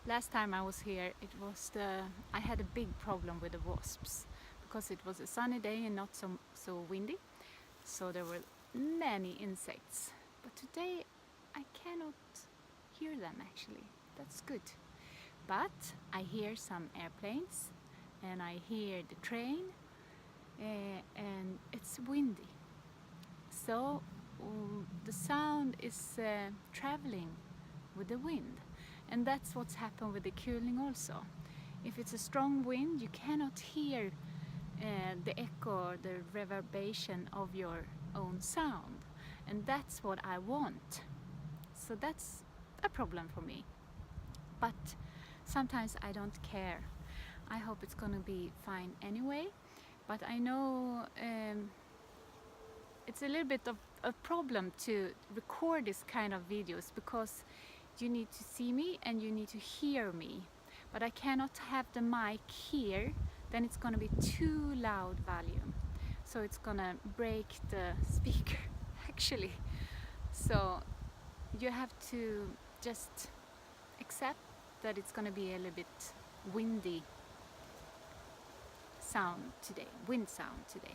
Last time I was here, I had a big problem with the wasps because it was a sunny day and not so windy, so there were many insects. But today I cannot hear them actually. That's good. But I hear some airplanes and I hear the train, and it's windy. So the sound is traveling with the wind, and that's what's happened with the kulning also. If it's a strong wind, you cannot hear the echo or the reverberation of your own sound, and that's what I want. So that's a problem for me, but sometimes I don't care. I hope it's gonna be fine anyway, but I know it's a little bit of a problem to record this kind of videos because you need to see me and you need to hear me, but I cannot have the mic here, then it's gonna be too loud volume, so it's gonna break the speaker actually. So you have to just accept that it's gonna be a little bit windy sound today, wind sound today.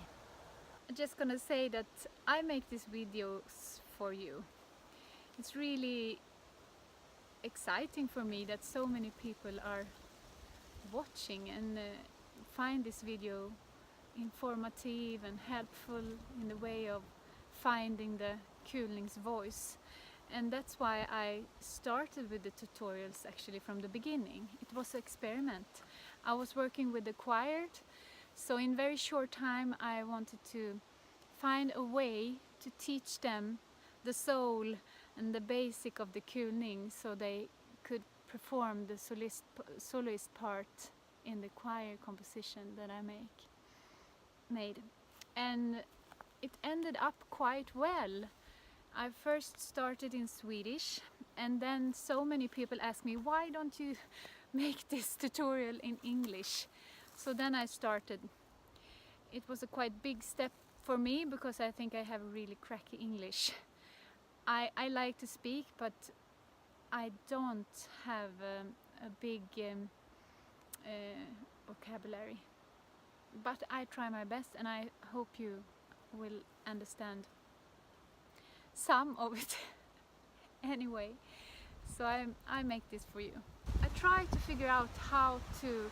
I'm just gonna say that I make these videos for you. It's really exciting for me that so many people are watching and find this video informative and helpful in the way of finding the kulning's voice. And that's why I started with the tutorials actually from the beginning. It was an experiment. I was working with the choir, so in very short time I wanted to find a way to teach them the soul and the basic of the kulning, so they could perform the soloist part in the choir composition that I made. And it ended up quite well. I first started in Swedish, and then so many people asked me, why don't you make this tutorial in English? So then I started. It was a quite big step for me because I think I have really cracky English. I like to speak, but I don't have a big vocabulary. But I try my best, and I hope you will understand some of it anyway. So I make this for you. I try to figure out how to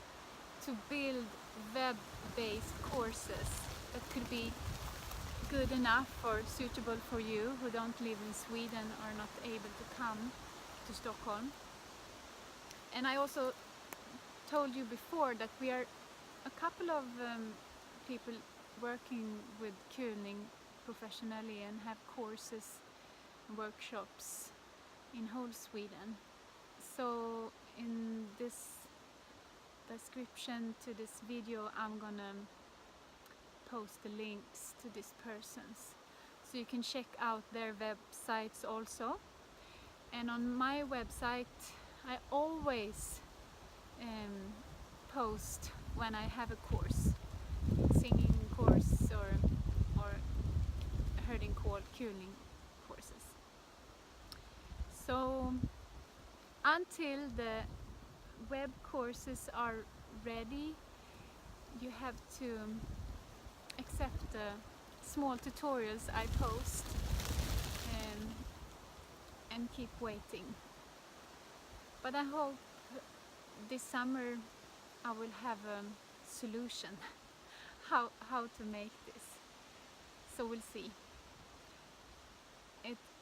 build web-based courses that could be good enough or suitable for you who don't live in Sweden or not able to come to Stockholm. And I also told you before that we are a couple of people working with kulning professionally and have courses and workshops in whole Sweden. So in this description to this video I'm gonna post the links to these persons, so you can check out their websites also. And on my website I always post when I have a course, singing course or herding call kulning courses. So until the web courses are ready, you have to accept the small tutorials I post and keep waiting. But I hope this summer I will have a solution how to make this. So we'll see.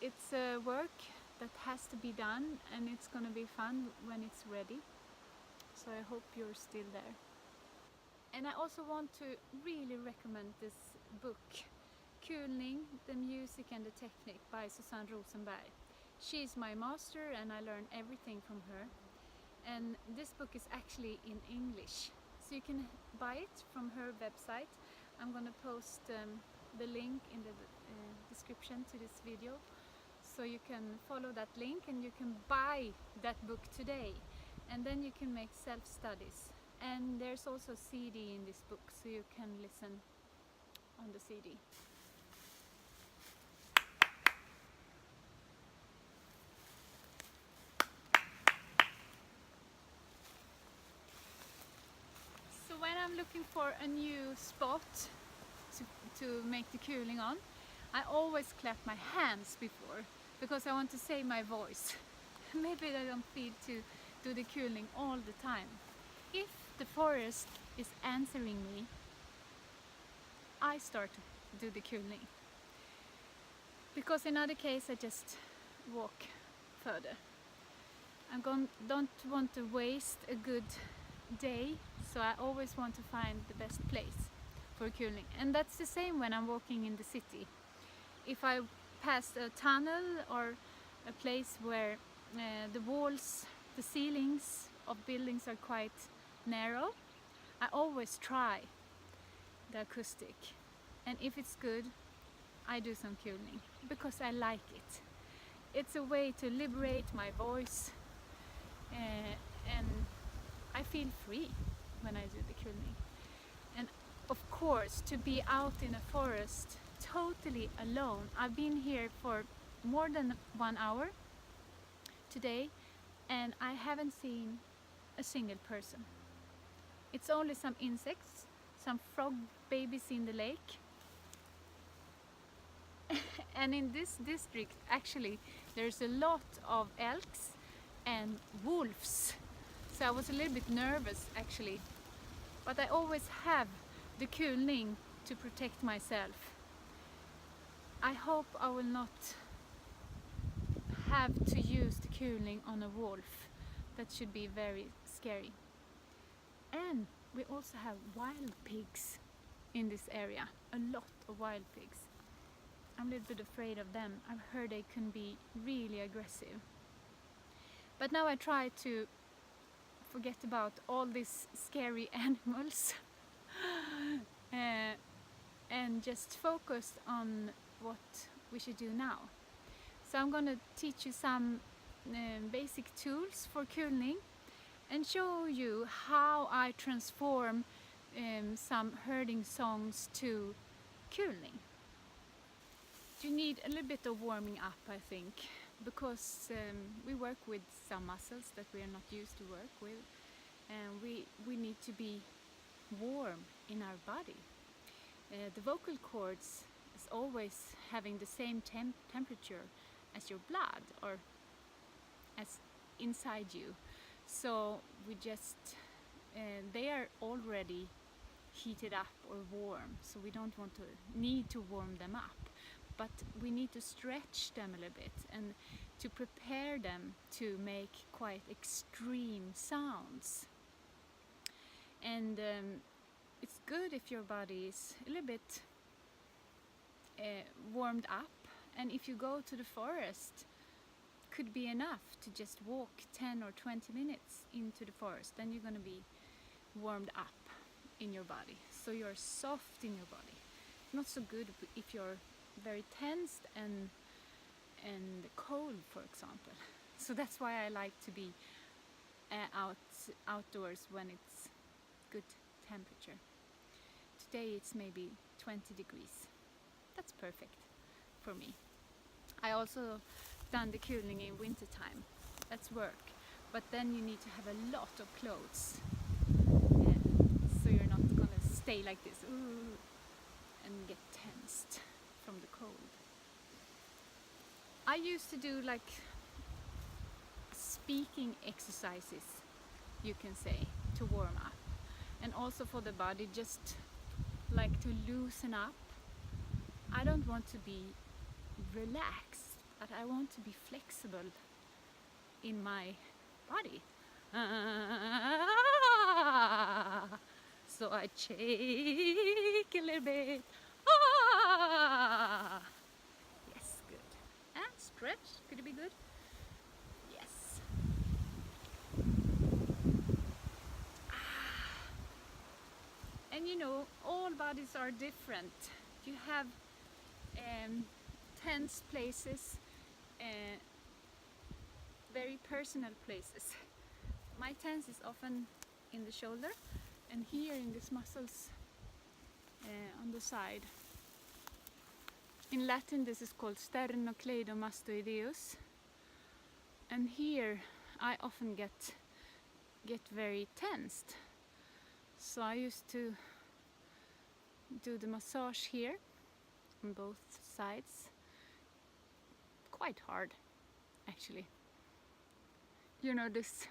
It's a work that has to be done, and it's gonna be fun when it's ready. So I hope you're still there. And I also want to really recommend this book, Kulning, the Music and the Technique by Susanne Rosenberg. She's my master and I learned everything from her. And this book is actually in English, so you can buy it from her website. I'm gonna post the link in the description to this video, so you can follow that link and you can buy that book today, and then you can make self-studies. And there's also a CD in this book, so you can listen on the CD. I'm looking for a new spot to make the cooling on, I always clap my hands before, because I want to save my voice. Maybe I don't feel to do the cooling all the time. If the forest is answering me, I start to do the cooling. Because in other case I just walk further. Don't want to waste a good day, so I always want to find the best place for cooling. And that's the same when I'm walking in the city. If I pass a tunnel or a place where the walls, the ceilings of buildings are quite narrow, I always try the acoustic. And if it's good, I do some cooling, because I like it. It's a way to liberate my voice, and I feel free when I do the cooling. And of course, to be out in a forest totally alone. I've been here for more than 1 hour today, and I haven't seen a single person. It's only some insects, some frog babies in the lake. And in this district, actually, there's a lot of elks and wolves. So I was a little bit nervous, actually. But I always have the cooling to protect myself. I hope I will not have to use the cooling on a wolf. That should be very scary. And we also have wild pigs in this area. A lot of wild pigs. I'm a little bit afraid of them. I've heard they can be really aggressive. But now I try to forget about all these scary animals and just focus on what we should do now. So I'm gonna teach you some basic tools for cooling and show you how I transform some herding songs to cooling. You need a little bit of warming up, I think, because we work with some muscles that we are not used to work with, and we need to be warm in our body. The vocal cords is always having the same temperature as your blood, or as inside you. So we just they are already heated up or warm, so we don't want to need to warm them up, but we need to stretch them a little bit and to prepare them to make quite extreme sounds. And it's good if your body is a little bit warmed up, and if you go to the forest, could be enough to just walk 10 or 20 minutes into the forest, then you're going to be warmed up in your body, so you're soft in your body. Not so good if you're very tensed and cold, for example. So that's why I like to be outdoors when it's good temperature. Today it's maybe 20 degrees. That's perfect for me. I also done the cooling in winter time. That's work, but then you need to have a lot of clothes, so you're not gonna stay like this and get tensed from the cold. I used to do like speaking exercises, you can say, to warm up, and also for the body, just like to loosen up. I don't want to be relaxed, but I want to be flexible in my body. So I shake a little bit. Yes, good. And stretch, could it be good? Yes. And you know, all bodies are different. You have tense places, very personal places. My tense is often in the shoulder and here in these muscles on the side. In Latin this is called sternocleidomastoideus, and here I often get very tensed. So I used to do the massage here on both sides. Quite hard, actually. You know, this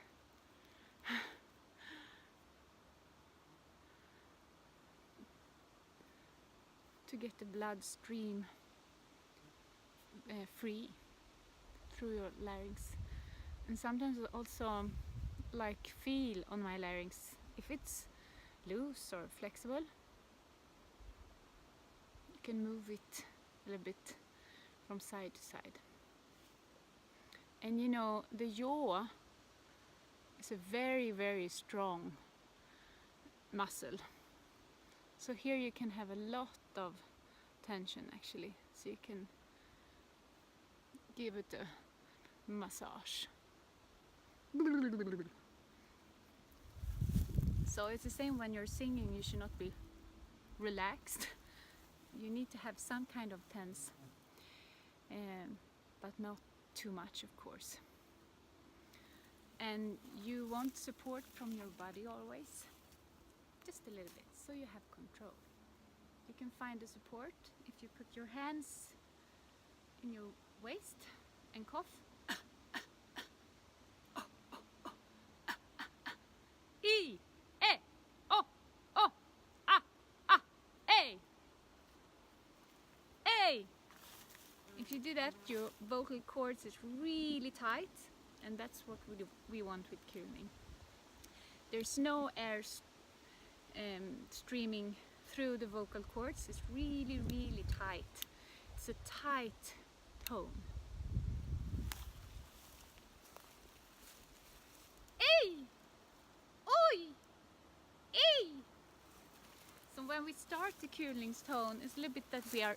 to get the bloodstream free through your larynx. And sometimes also like feel on my larynx if it's loose or flexible. You can move it a little bit from side to side. And you know, the jaw is a very, very strong muscle. So here you can have a lot of tension actually. So you can give it a massage. So it's the same when you're singing, you should not be relaxed. You need to have some kind of tense, but not too much, of course. And you want support from your body always, just a little bit, so you have control. You can find the support if you put your hands in your waist and cough. E, E, O, O, A, A, A, A. If you do that, your vocal cords is really tight, and that's what we want with crooning. There's no air streaming through the vocal cords. It's really, really tight. It's a tight tone. Ey! Oi! Ey! So when we start the Kurling's tone, it's a little bit that we are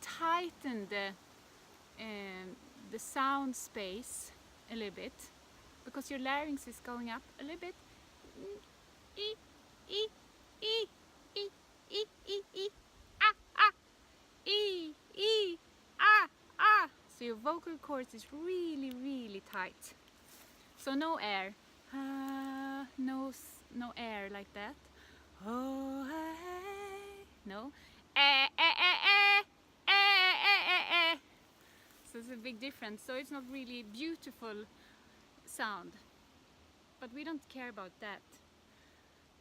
tighten the sound space a little bit, because your larynx is going up a little bit. E, e, e, e, e, e, e, ah, ah, e, e, ah, ah. So your vocal cords is really, really tight. So no air, no air like that. Oh, hey. No. So it's a big difference. So it's not really beautiful sound, but we don't care about that,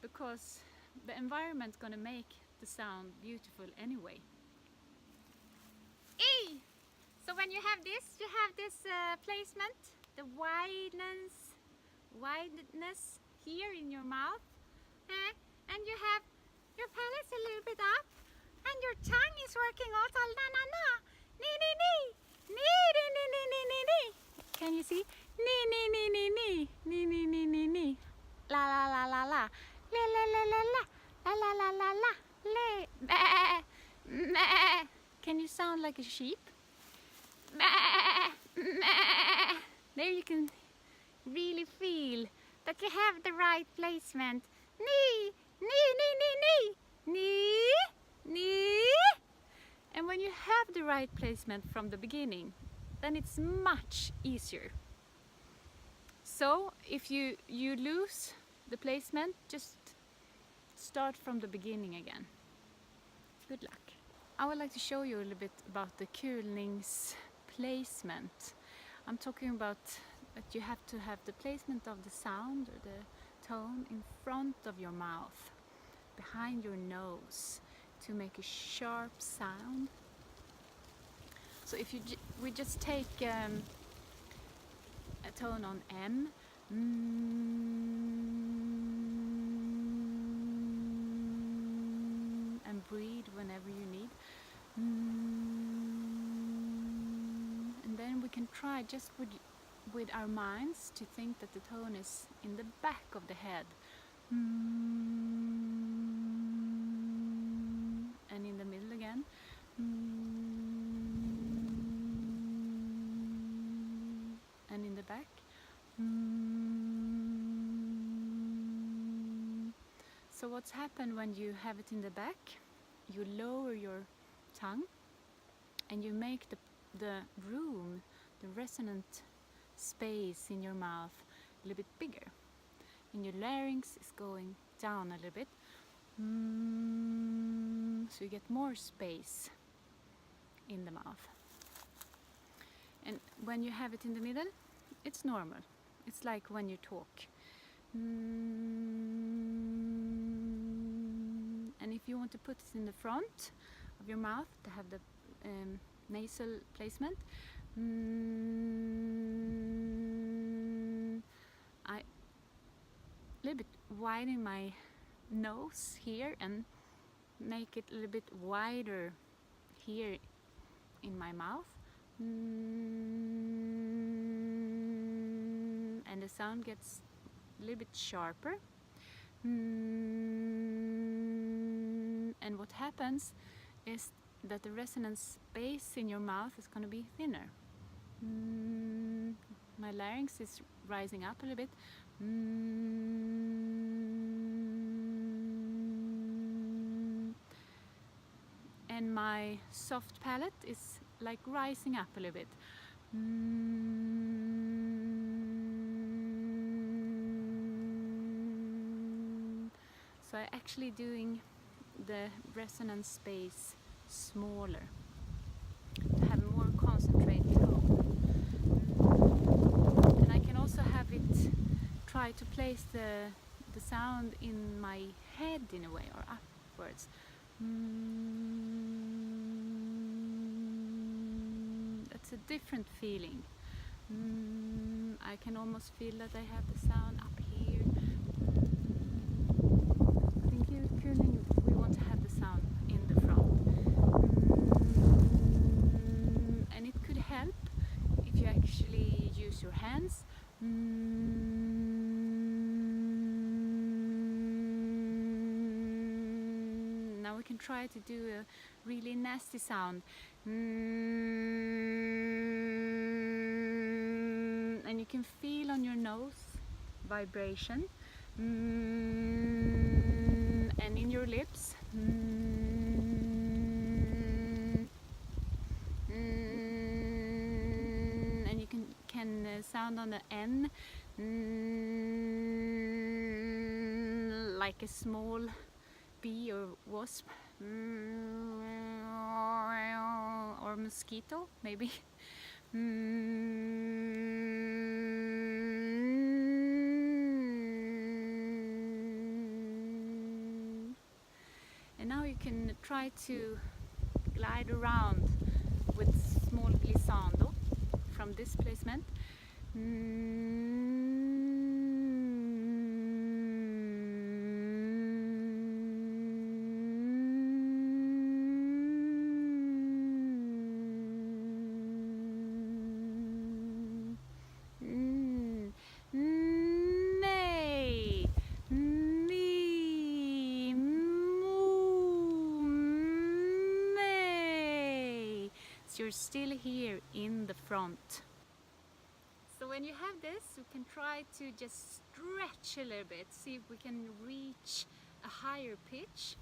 because the environment's gonna make the sound beautiful anyway. E! So when you have this placement, the wideness here in your mouth, and you have your palates a little bit up, and your tongue is working also na na na, ni ni ni, ni ni ni ni ni ni ni. Can you see? Ni ni ni ni ni, ni ni ni ni ni, la la la la la, la la la la la, la la la la la, le, meh, meh. Can you sound like a sheep? Meh, meh. There you can really feel that you have the right placement. Ni, ni, ni, ni, ni, ni, ni. And when you have the right placement from the beginning, then it's much easier. So if you lose the placement, just start from the beginning again. Good luck. I would like to show you a little bit about the Kurling's placement. I'm talking about that you have to have the placement of the sound or the tone in front of your mouth, behind your nose, to make a sharp sound. So if we just take a tone on M, and breathe whenever you need. And then we can try just with our minds to think that the tone is in the back of the head. And in the middle again. And in the back. So what's happened when you have it in the back? You lower your tongue and you make the room, the resonant space in your mouth a little bit bigger. and your larynx is going down a little bit. So you get more space in the mouth. And when you have it in the middle, it's normal. It's like when you talk. And if you want to put it in the front of your mouth to have the nasal placement, I a little bit widen my nose here and make it a little bit wider here in my mouth, and the sound gets a little bit sharper. And what happens is that the resonance space in your mouth is going to be thinner. My larynx is rising up a little bit. And my soft palate is like rising up a little bit. So I'm actually doing the resonance space smaller to have more concentrated tone. And I can also have it try to place the sound in my head in a way, or upwards. That's a different feeling. I can almost feel that I have the sound up here. I think we want to have the sound in the front. And it could help if you actually use your hands. Now we can try to do a really nasty sound. And you can feel on your nose vibration, and in your lips. And you can sound on the N, like a small bee or wasp, or mosquito maybe. And now you can try to glide around with small glissando from this placement. You're still here in the front. So when you have this, you can try to just stretch a little bit, see if we can reach a higher pitch.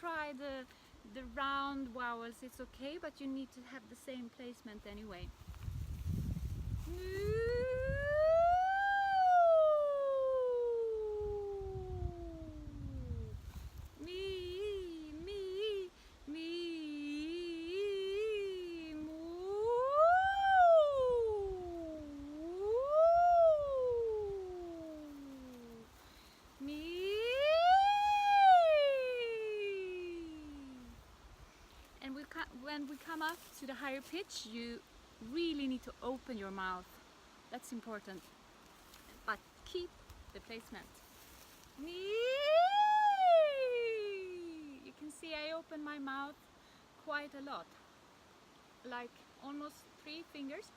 Try the round vowels, it's okay, but you need to have the same placement anyway. When we come up to the higher pitch, you really need to open your mouth. That's important. But keep the placement. You can see I open my mouth quite a lot. Like almost 3 fingers.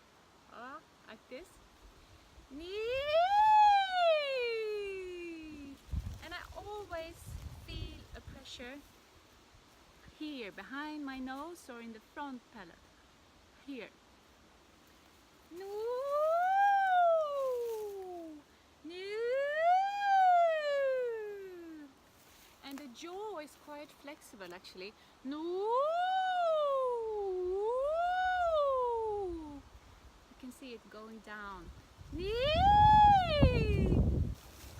Like this. And I always feel a pressure here behind my nose or in the front palate, here. No. No. And the jaw is quite flexible actually. No. You can see it going down.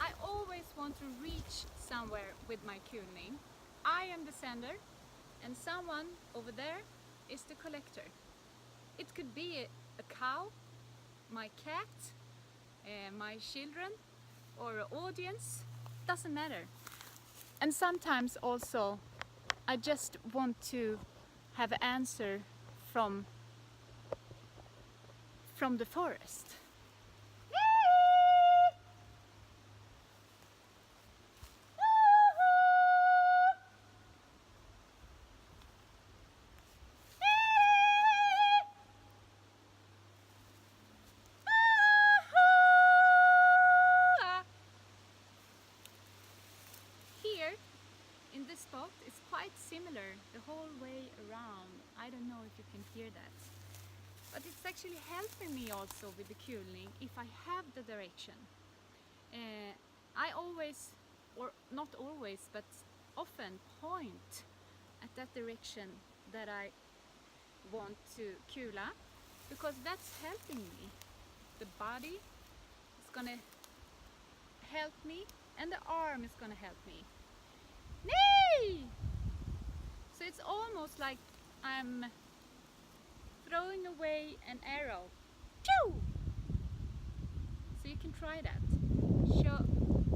I always want to reach somewhere with my kulning. I am the sender and someone over there is the collector. It could be a cow, my cat, my children or audience, doesn't matter. And sometimes also I just want to have an answer from the forest. Here in this spot it's quite similar the whole way around. I don't know if you can hear that. But it's actually helping me also with the kulning if I have the direction. I always, or not always, but often point at that direction that I want to kula, because that's helping me. The body is gonna help me and the arm is gonna help me. Nee! So it's almost like I'm throwing away an arrow. Pew! So you can try that.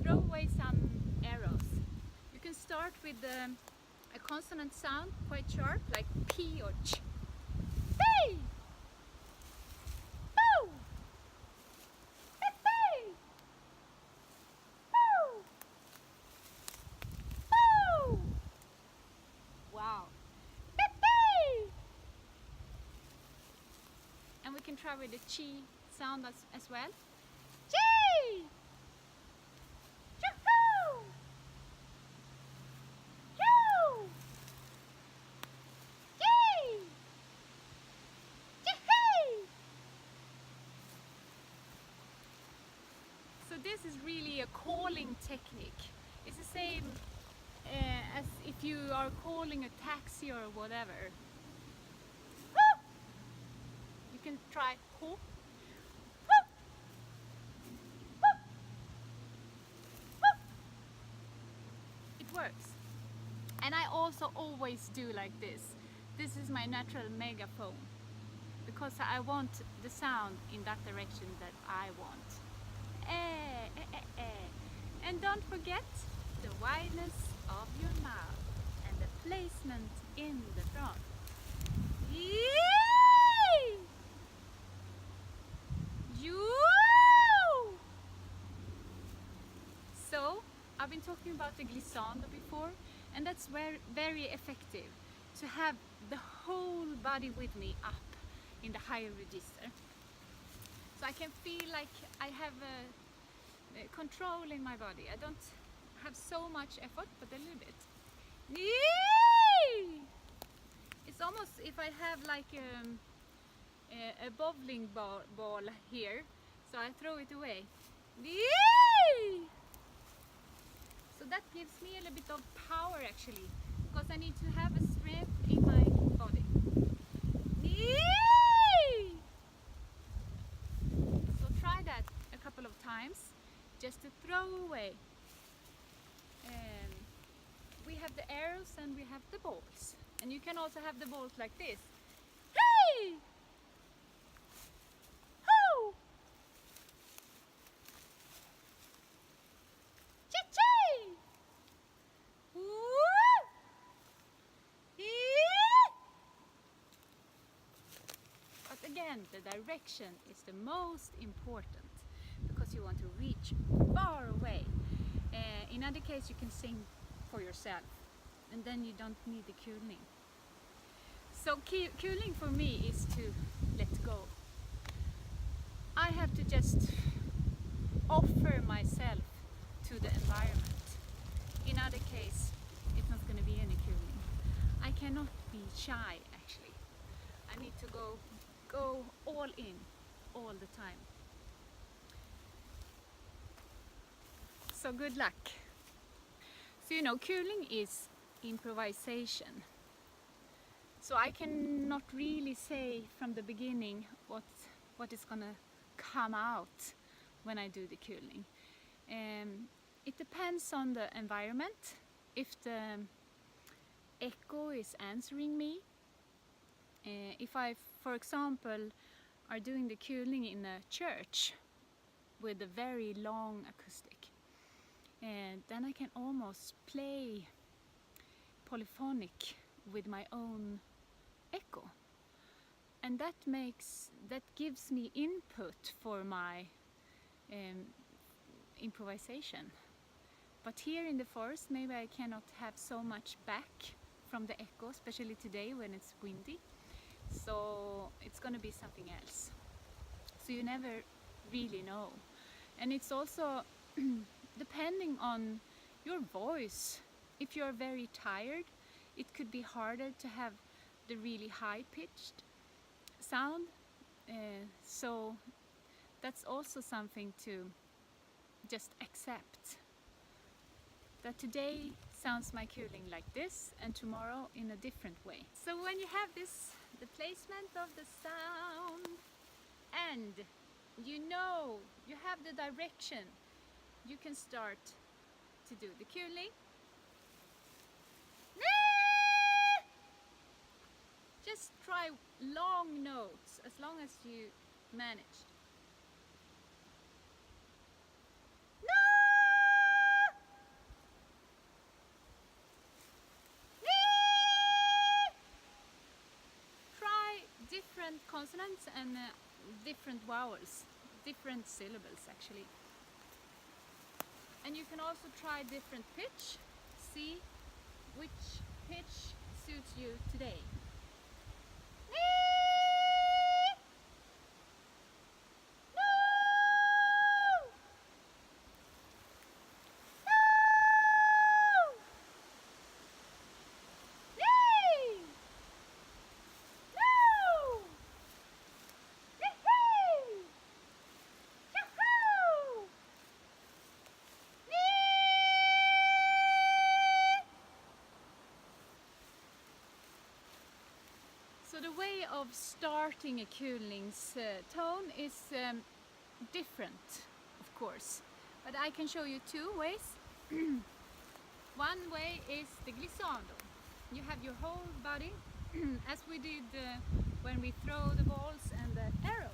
Throw away some arrows. You can start with a consonant sound, quite sharp, like P or Ch. Hey! Boo! Hey! Boo! Boo! Wow. Hey! And we can try with the chi sound as well. Chi! Choo-hoo! Choo! Chi! Chee-hee! So this is really a calling technique. It's the same as if you are calling a taxi or whatever. You can try ho. It works. And I also always do like this. This is my natural megaphone because I want the sound in that direction that I want. And don't forget the wideness of your mouth and the placement in the front. Yay! So I've been talking about the glissando before, and that's very effective to have the whole body with me up in the higher register. So I can feel like I have a control in my body. I don't have so much effort, but a little bit. Yay! It's almost if I have like a bowling ball here, so I throw it away. Yay! So that gives me a little bit of power actually, because I need to have a strength in my body. Yay! So try that a couple of times, just to throw away. We have the arrows and we have the balls. And you can also have the balls like this. Hey! Ho! Chee-chee! Woo! Yee! But again, the direction is the most important because you want to reach far away. In other case, you can sing for yourself, and then you don't need the kulning. So kulning for me is to let go. I have to just offer myself to the environment. In other case, it's not going to be any kulning. I cannot be shy actually. I need to go all in. all the time. So good luck. So curling is improvisation. So I cannot really say from the beginning what is gonna come out when I do the curling. It depends on the environment. If the echo is answering me, if I, for example, are doing the curling in a church with a very long acoustic, then I can almost play polyphonic with my own echo, and that gives me input for my improvisation. But here in the forest, maybe I cannot have so much back from the echo, especially today when it's windy. So it's gonna be something else. So you never really know. And it's also depending on your voice. If you're very tired, it could be harder to have the really high-pitched sound. So that's also something to just accept. That today sounds my curling like this, and tomorrow in a different way. So when you have this, the placement of the sound, and you have the direction, you can start to do the curling. Just try long notes as long as you manage. Different consonants and different vowels, different syllables actually. And you can also try different pitch, see which pitch suits you today. So the way of starting a curling's tone is different, of course, but I can show you two ways. One way is the glissando. You have your whole body, as we did when we throw the balls and the arrows.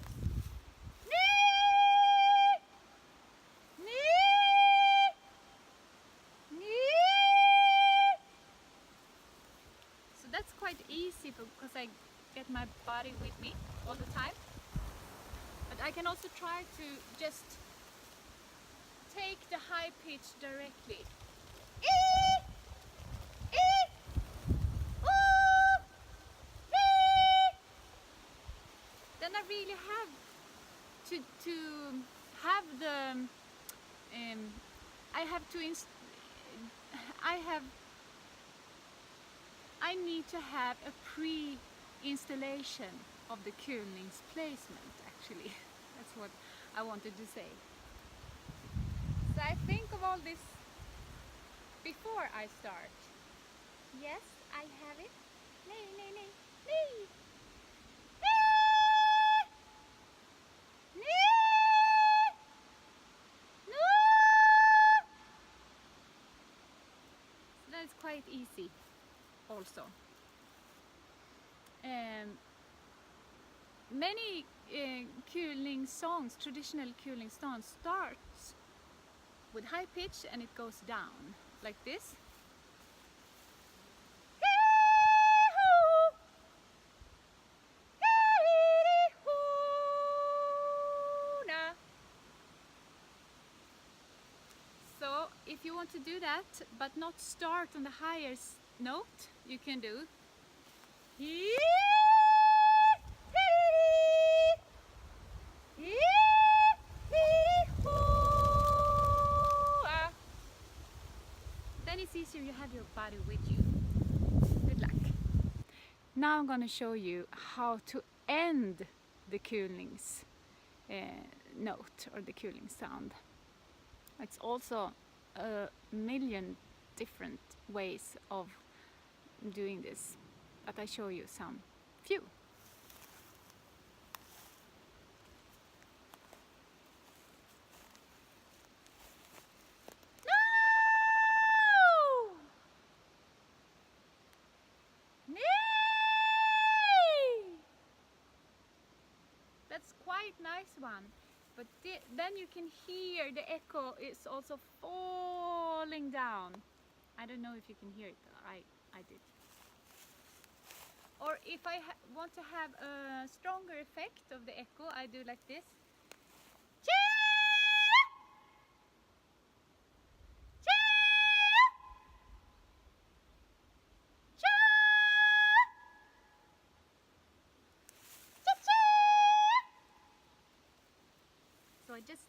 So that's quite easy because I get my body with me all the time. But I can also try to just take the high pitch directly. Then I really have to have the I need to have a pre-installation of the curling's placement, actually. That's what I wanted to say. So I think of all this before I start. Yes, I have it. Nay, nay, nay, nay. That's quite easy also. Many curling songs, traditional curling songs, starts with high pitch and it goes down like this. So if you want to do that but not start on the higher note, you can do then it's easier, you have your body with you. Good luck. Now I'm going to show you how to end the curlings note or the cooling sound. It's also a million different ways of doing this, but I show you some few. That's quite nice one, but then you can hear the echo is also falling down. I don't know if you can hear it, but I did. Or if I want to have a stronger effect of the echo, I do like this. So I just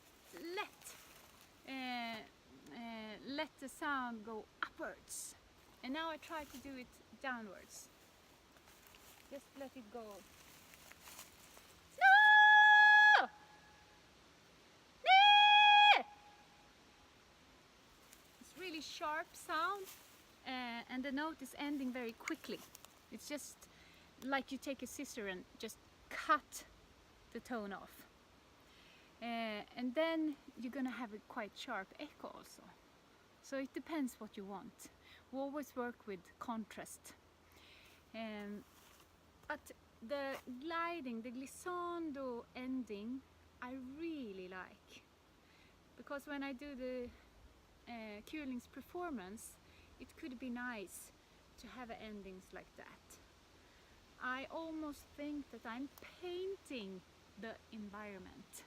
let the sound go upwards, and now I try to do it downwards. Just let it go. No! No! It's really sharp sound, and the note is ending very quickly. It's just like you take a scissor and just cut the tone off. And then you're gonna have a quite sharp echo also. So it depends what you want. We always work with contrast. But the gliding, the glissando ending, I really like. Because when I do the Kuling's performance, it could be nice to have endings like that. I almost think that I'm painting the environment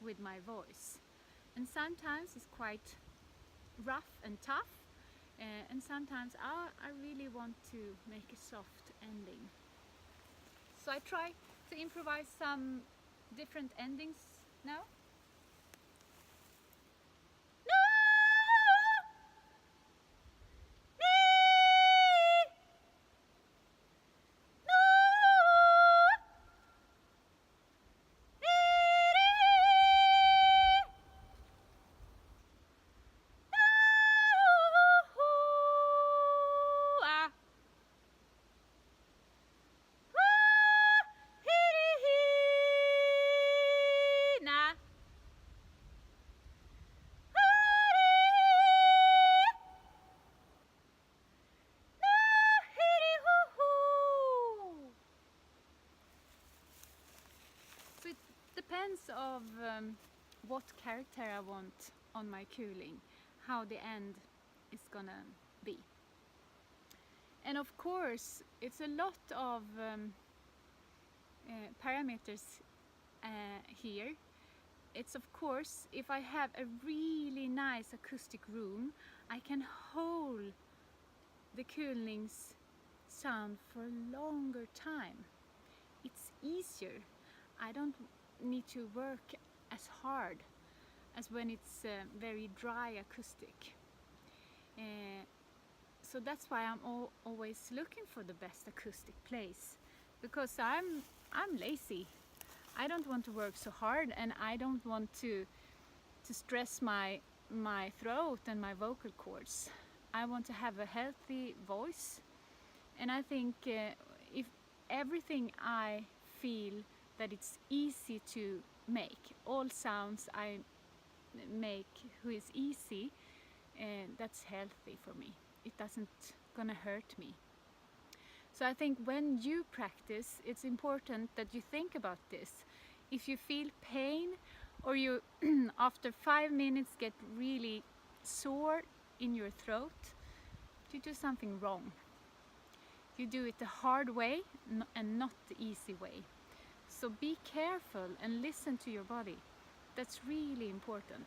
with my voice, and sometimes it's quite rough and tough, and sometimes I really want to make a soft ending. So I try to improvise some different endings now. Depends of what character I want on my Kuling, how the end is gonna be. And of course it's a lot of parameters here. It's of course, if I have a really nice acoustic room, I can hold the Kuling's sound for a longer time. It's easier. I don't need to work as hard as when it's very dry acoustic. So that's why I'm always looking for the best acoustic place, because I'm lazy. I don't want to work so hard, and I don't want to stress my throat and my vocal cords. I want to have a healthy voice, and I think if everything I feel that it's easy to make, all sounds I make who is easy, that's healthy for me. It doesn't gonna hurt me. So I think when you practice, it's important that you think about this. If you feel pain, or you after 5 minutes get really sore in your throat, you do something wrong. You do it the hard way and not the easy way. So be careful and listen to your body. That's really important,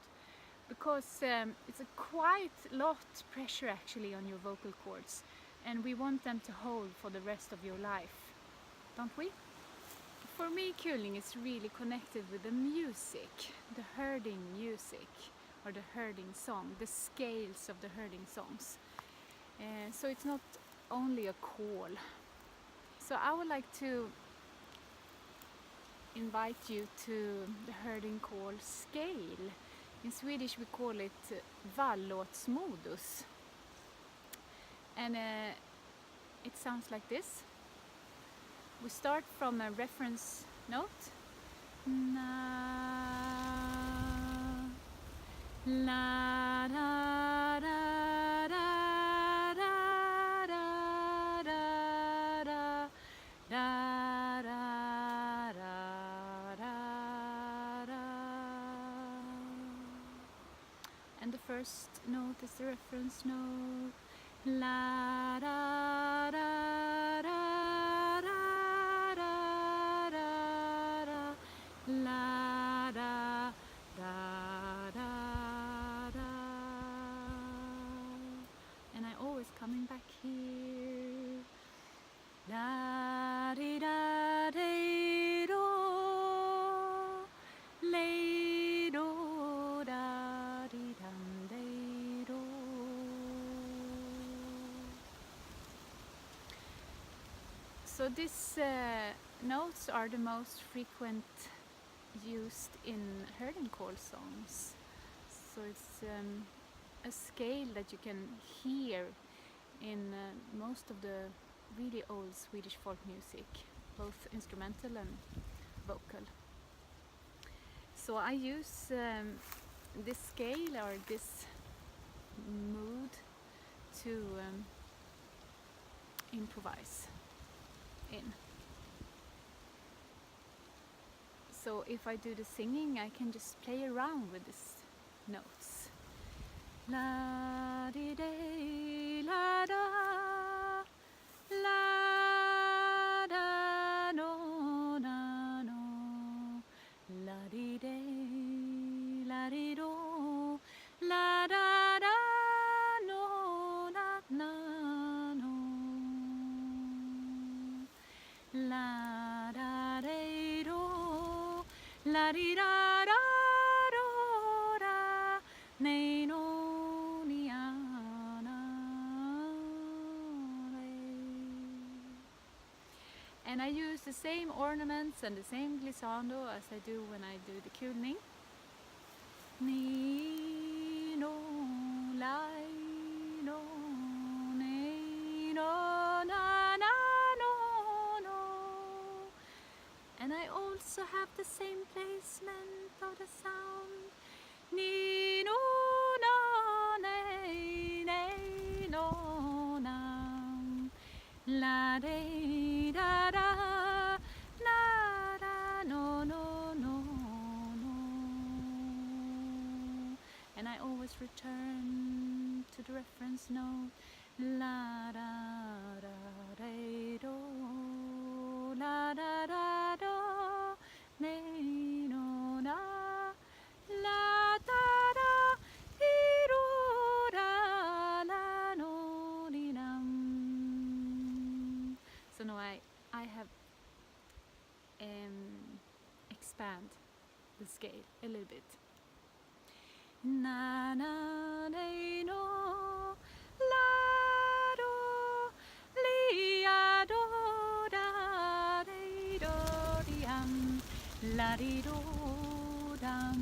because it's a quite lot pressure actually on your vocal cords, and we want them to hold for the rest of your life, don't we? For me, Kuling is really connected with the music, the herding music, or the herding song, the scales of the herding songs. So it's not only a call. So I would like to invite you to the herding call scale. In Swedish we call it vallåtsmodus, and it sounds like this. We start from a reference note, na, la, da, da, da, da, da, da, da, da, da, da, da. And the first note is the reference note, la, da, da, da, da, da, da, da, la, da, da, da, da. And I always coming back here, la, di, da, di, do, lay, do, da, di, dum, day, do. So these notes are the most frequent used in herding call songs. So it's a scale that you can hear in most of the really old Swedish folk music, both instrumental and vocal. So I use this scale or this mood to improvise in. So if I do the singing, I can just play around with these notes. La di day, la da, la da no na no, la di day, la di do, la da da no na na no, la da day do, la di da da do da, nay no ni na re. And I use the same ornaments and the same glissando as I do when I do the kulning. Ni no lai no nay no na na no no. And I also have the same placement of the sound. Ni no na nay nay no na, la de da da, la da no no no no. And I always return to the reference note, la da da de do, la da da do, nay no na, la da da di do da la no di nam. So now I have expand the scale a little bit. Na na de no, la do, li a do da de do di la di do dum.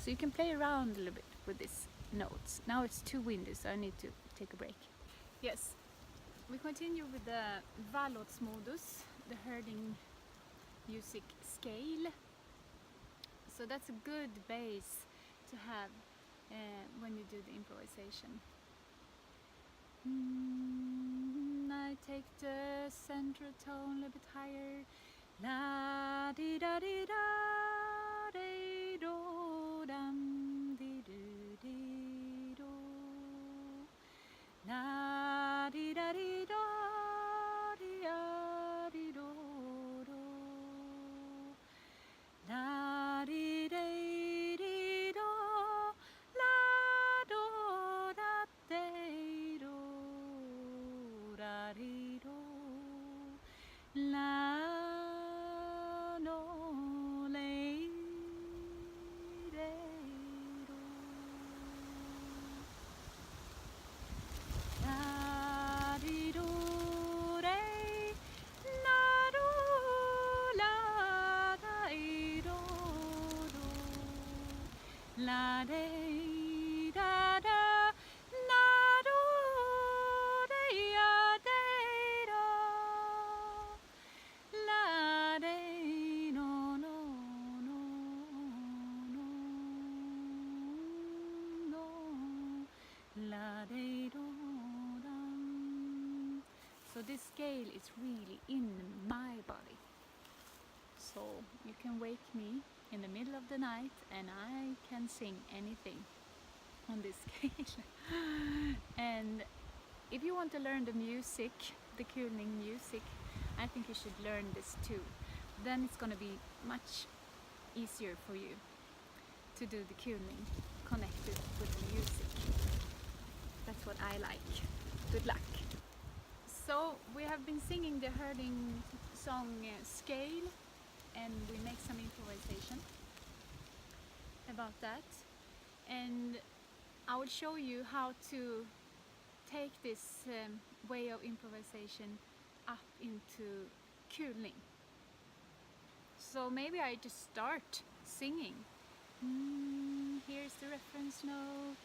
So you can play around a little bit with these notes. Now it's too windy, so I need to take a break. Yes, we continue with the vallåtsmodus, the herding music scale. So that's a good base to have when you do the improvisation. I take the central tone a little bit higher. La di da di da di do dum di do di do. La di da di da di a di do do. La di de di do, la do da de do da di do, la no lay la de da da, la do de ya de do, la de no no no no no, la de do dum. So this scale is really in my body. So you can wake me in the middle of the night and I can sing anything on this scale. And if you want to learn the music, the Kulning music, I think you should learn this too. Then it's gonna be much easier for you to do the Kulning connected with the music. That's what I like. Good luck. So we have been singing the herding song Scale, and we make some improvisation about that, and I will show you how to take this way of improvisation up into Kulning. So maybe I just start singing. Here's the reference note.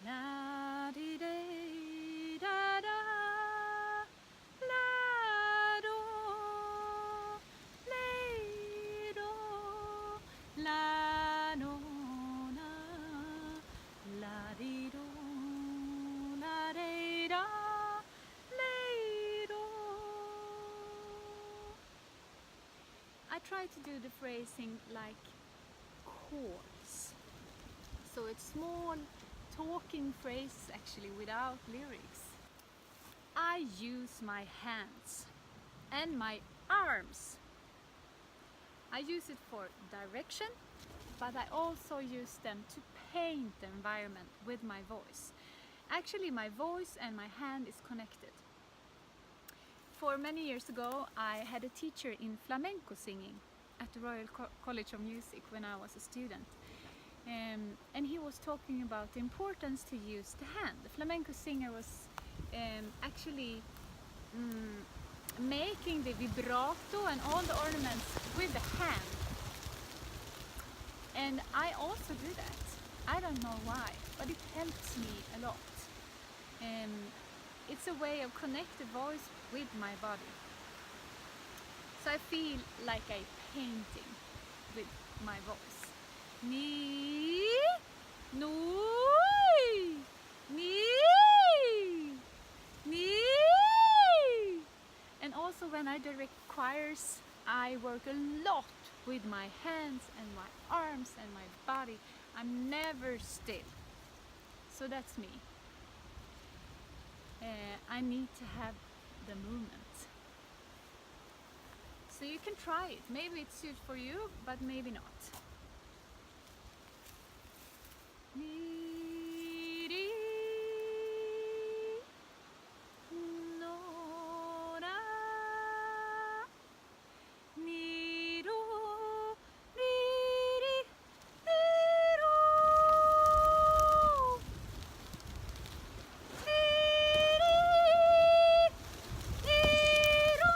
La di de da da, la do, le do, la no na, la di do, la de da, le do. I try to do the phrasing like chords, so it's small talking phrases actually without lyrics. I use my hands and my arms. I use it for direction, but I also use them to paint the environment with my voice. Actually, my voice and my hand is connected. For many years ago, I had a teacher in flamenco singing at the Royal College of Music when I was a student. And he was talking about the importance to use the hand. The flamenco singer was actually making the vibrato and all the ornaments with the hand. And I also do that. I don't know why, but it helps me a lot. It's a way of connect the voice with my body. So I feel like I'm painting with my voice. Ni, nui, ni, ni. And also when I direct choirs, I work a lot with my hands and my arms and my body. I'm never still. So that's me. I need to have the movement. So you can try it. Maybe it suits for you, but maybe not. Ni, ri, no, ra, ni, ro, ri, ri, ro, ri, ri, ro,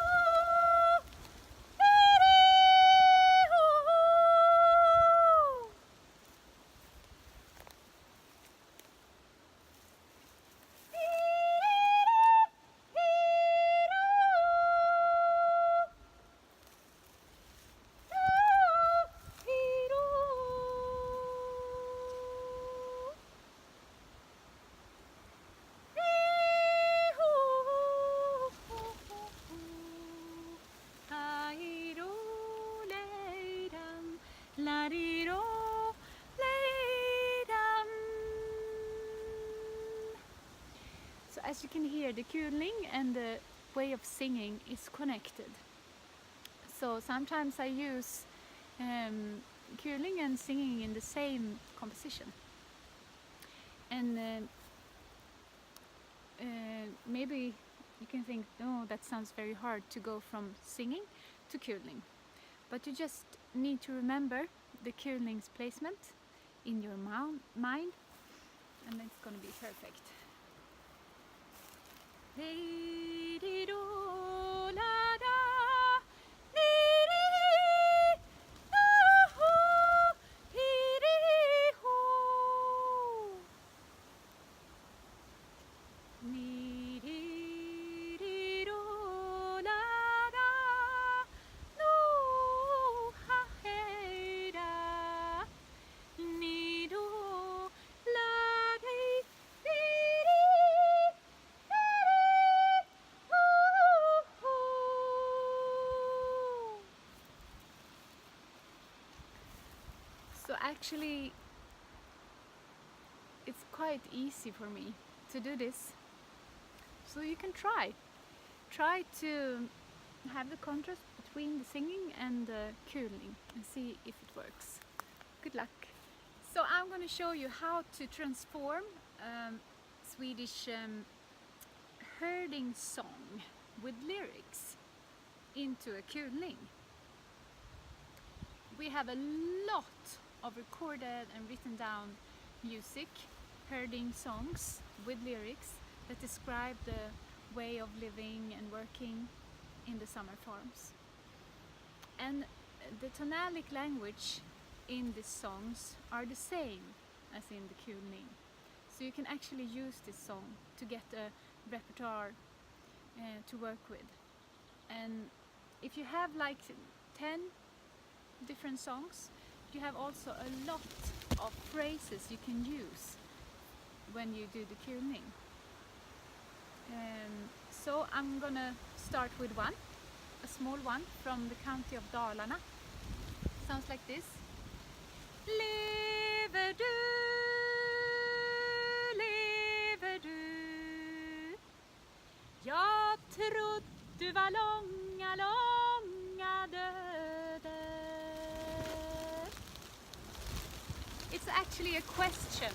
So as you can hear, the Kulning and the way of singing is connected. So sometimes I use Kulning and singing in the same composition. And maybe you can think, oh, that sounds very hard to go from singing to Kulning. But you just need to remember the Kulning's placement in your mind, and it's going to be perfect. actually it's quite easy for me to do this. So you can try to have the contrast between the singing and the curling and see if it works. Good luck. So I'm going to show you how to transform Swedish herding song with lyrics into a curling. We have a lot of recorded and written down music, herding songs with lyrics that describe the way of living and working in the summer farms. And the tonalic language in these songs are the same as in the curling. So you can actually use this song to get a repertoire to work with. And if you have like 10 different songs, you have also a lot of phrases you can use when you do the curling. So I'm gonna start with one, a small one from the county of Dalarna. Sounds like this. Lever du, lever du, jag trodde du var långa, långa döden. It's actually a question.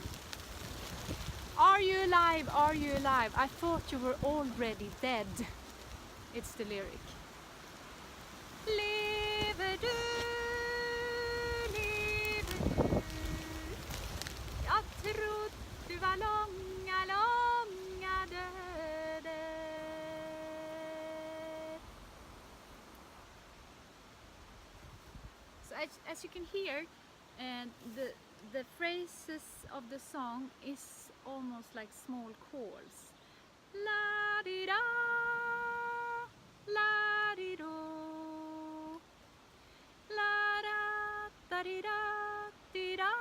Are you alive? Are you alive? I thought you were already dead. It's the lyric. Lever du, lever du, jag trodde du var långa, långa döden. So as you can hear, the phrases of the song is almost like small calls. La di da, la di do, la da da di da di da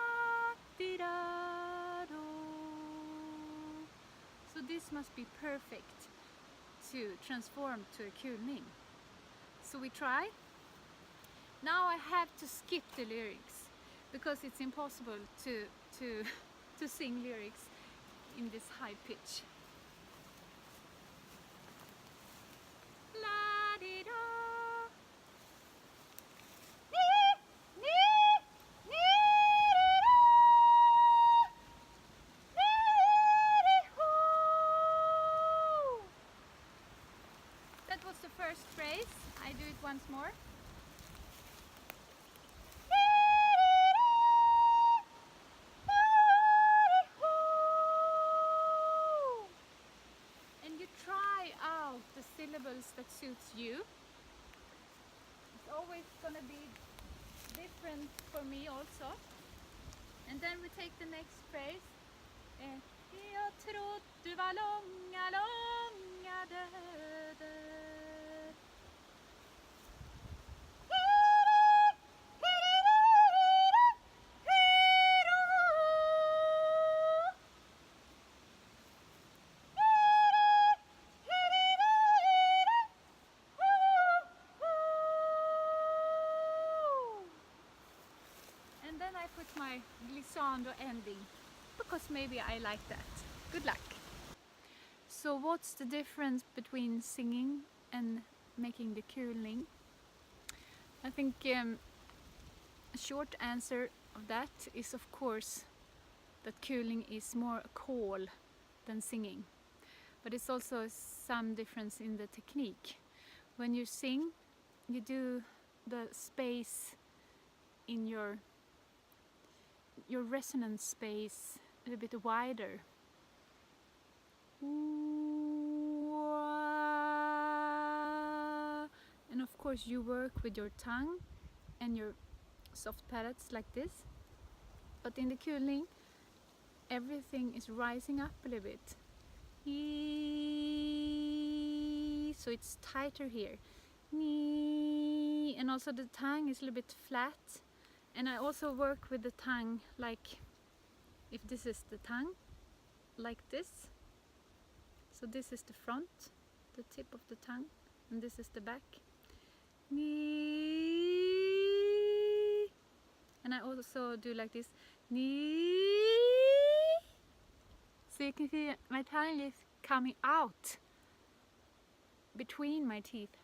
di da do. So this must be perfect to transform to a curling. So we try. Now I have to skip the lyrics because it's impossible to sing lyrics in this high pitch. La di do, ni ni ni di do, ni di ho. That was the first phrase. I do it once more. The syllables that suits you. It's always gonna be different for me also. And then we take the next phrase. Jag trodde du var långa, långa döden. I put my glissando ending because maybe I like that. Good luck! So what's the difference between singing and making the curling? I think a short answer of that is of course that curling is more a call than singing. But it's also some difference in the technique. When you sing, you do the space in your resonance space a little bit wider. And of course you work with your tongue and your soft palates like this. But in the curling, everything is rising up a little bit. So it's tighter here. And also the tongue is a little bit flat. And I also work with the tongue like, if this is the tongue, like this. So this is the front, the tip of the tongue, and this is the back. And and I also do like this. So you can see my tongue is coming out between my teeth.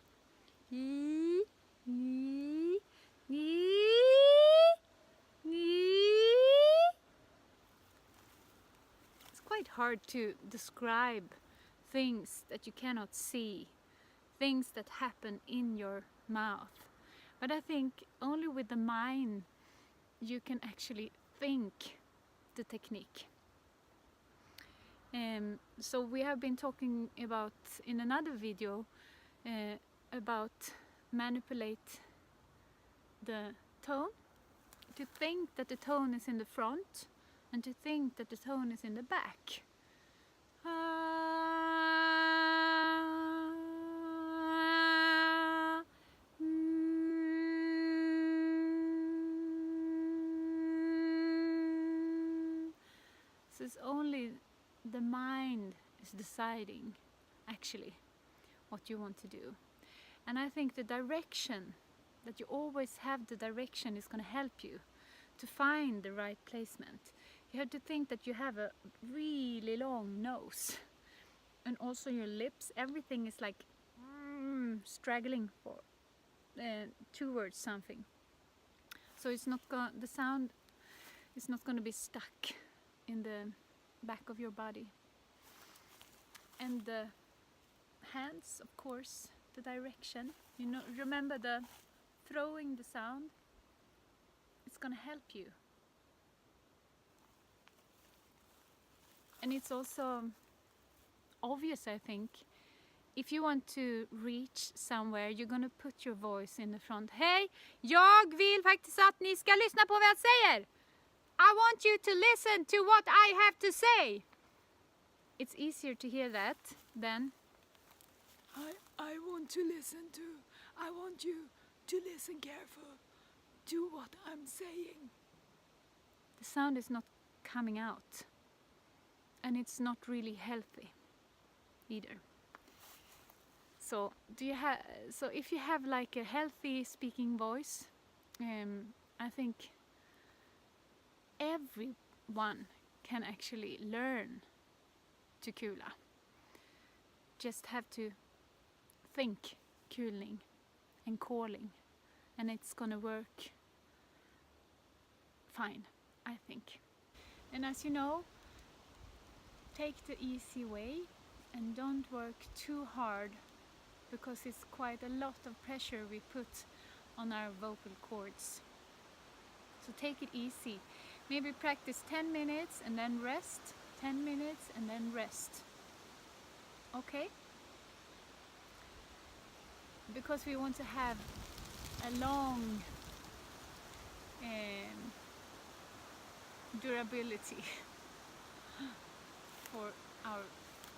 It's quite hard to describe things that you cannot see, things that happen in your mouth. But I think only with the mind you can actually think the technique. So we have been talking about in another video about manipulate the tone, to think that the tone is in the front and to think that the tone is in the back. So it's only the mind is deciding actually what you want to do. And I think the direction, that you always have the direction, is going to help you to find the right placement. You have to think that you have a really long nose, and also your lips, everything is like straggling for towards something. So it's not the sound is not going to be stuck in the back of your body. And the hands, of course, the direction. You know, remember the throwing the sound. It's going to help you. And it's also obvious, I think, if you want to reach somewhere, you're going to put your voice in the front. Hej, jag vill faktiskt att ni ska lyssna på vad jag säger. I want you to listen to what I have to say. It's easier to hear that than I want to listen to. I want you to listen careful to what I'm saying. The sound is not coming out, and it's not really healthy either. So if you have like a healthy speaking voice, I think everyone can actually learn to kula. Just have to think kuling and calling, and it's gonna work fine, I think. And as you know, take the easy way and don't work too hard, because it's quite a lot of pressure we put on our vocal cords. So take it easy. Maybe practice 10 minutes and then rest, 10 minutes and then rest. Okay? Because we want to have a long durability for our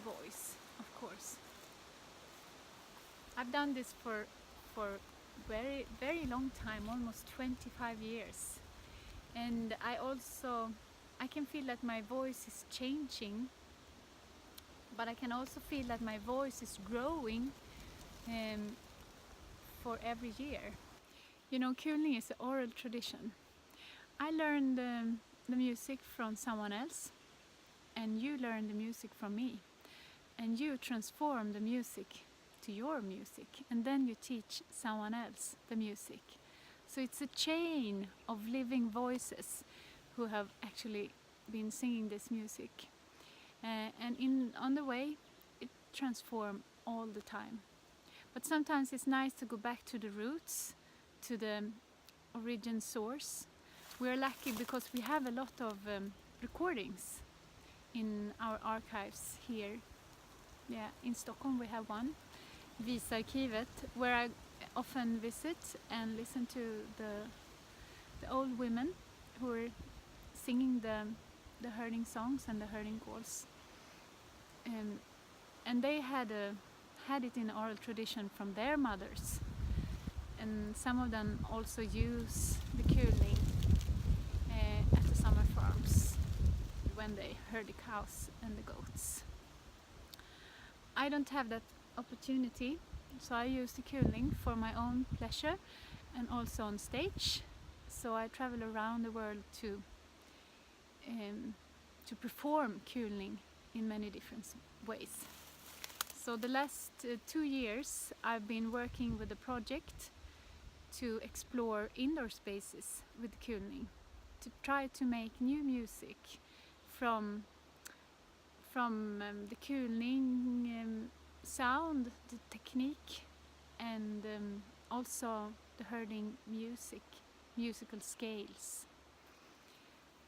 voice, of course. I've done this for very, very long time, almost 25 years. And I can feel that my voice is changing, but I can also feel that my voice is growing for every year. You know, kuling is an oral tradition. I learned the music from someone else, and you learn the music from me, and you transform the music to your music, and then you teach someone else the music. So it's a chain of living voices who have actually been singing this music, and on the way it transforms all the time. But sometimes it's nice to go back to the roots, to the origin source. We're lucky because we have a lot of recordings in our archives here. Yeah, in Stockholm we have one, Visarkivet, where I often visit and listen to the old women who are singing the herding songs and the herding calls. And they had it in oral tradition from their mothers. And some of them also use the kuling at the summer farms when they herd the cows and the goats. I don't have that opportunity, so I use the kuling for my own pleasure and also on stage. So I travel around the world to perform kulning in many different ways. So the last 2 years I've been working with a project to explore indoor spaces with kulning, to try to make new music from the kulning sound, the technique, and also the herding musical scales.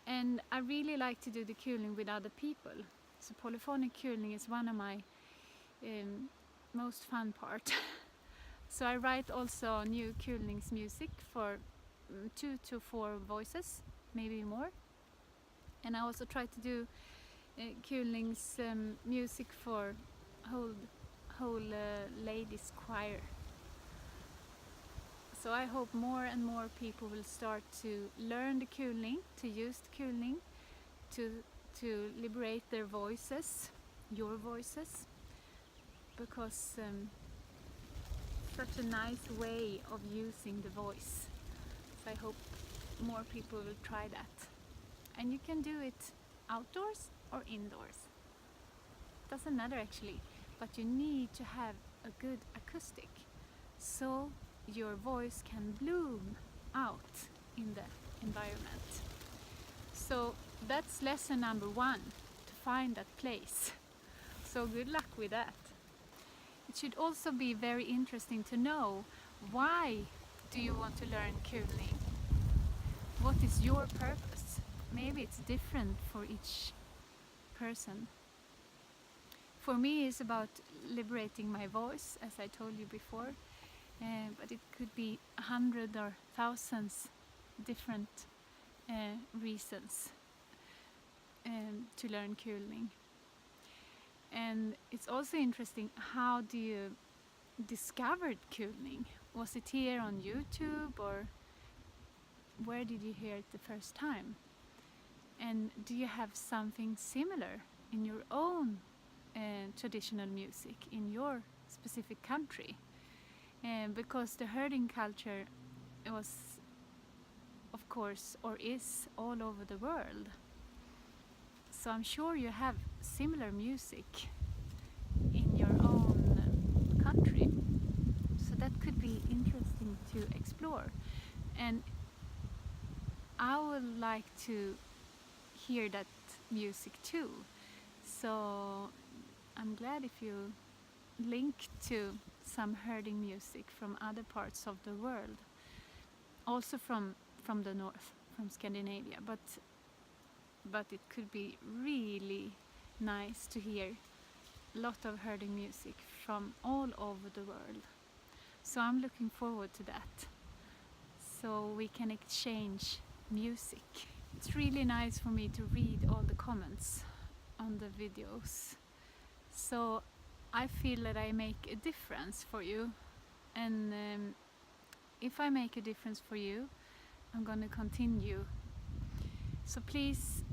And I really like to do the kulning with other people. So polyphonic kulning is one of my most fun part. So I write also new kulnings music for 2 to 4 voices, maybe more. And I also try to do kulnings music for whole ladies choir. So I hope more and more people will start to learn the kulning, to use the kulning, to liberate their voices, your voices, because such a nice way of using the voice. So I hope more people will try that. And you can do it outdoors or indoors. Doesn't matter actually, but you need to have a good acoustic so your voice can bloom out in the environment. So that's lesson number 1, to find that place. So good luck with that. It should also be very interesting to know, why do you want to learn kulning? What is your purpose? Maybe it's different for each person. For me, it's about liberating my voice, as I told you before, but it could be 100 or thousands different reasons to learn kulning. And it's also interesting, how do you discover kulning? Was it here on YouTube, or where did you hear it the first time? And do you have something similar in your own traditional music in your specific country? Because the herding culture was, of course, or is, all over the world. So I'm sure you have similar music in your own country. So that could be interesting to explore. And I would like to hear that music too. So I'm glad if you link to some herding music from other parts of the world. Also from the north, from Scandinavia. But it could be really nice to hear a lot of herding music from all over the world. So I'm looking forward to that, so we can exchange music. It's really nice for me to read all the comments on the videos, so I feel that I make a difference for you, and if I make a difference for you, I'm gonna continue. So please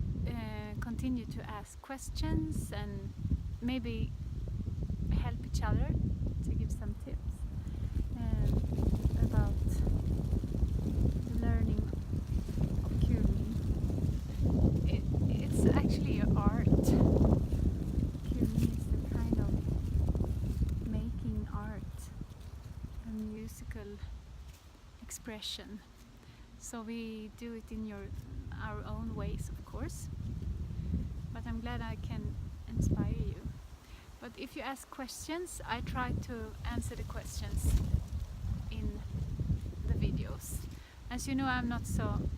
continue to ask questions and maybe help each other to give some tips about the learning of kulning. It's actually an art. Kulning is a kind of making art, a musical expression. So we do it in our own ways, of course, but I'm glad I can inspire you. But if you ask questions, I try to answer the questions in the videos. As you know, I'm not so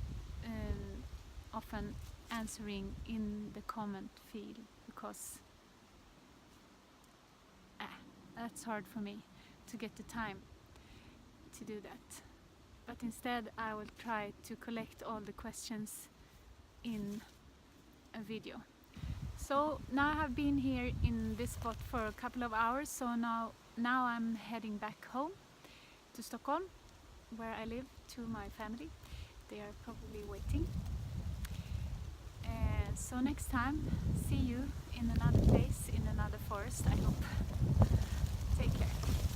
often answering in the comment field, because that's hard for me to get the time to do that. But instead I will try to collect all the questions in a video. So now I have been here in this spot for a couple of hours, so now I'm heading back home to Stockholm, where I live, to my family. They are probably waiting. So next time, see you in another place, in another forest, I hope. Take care.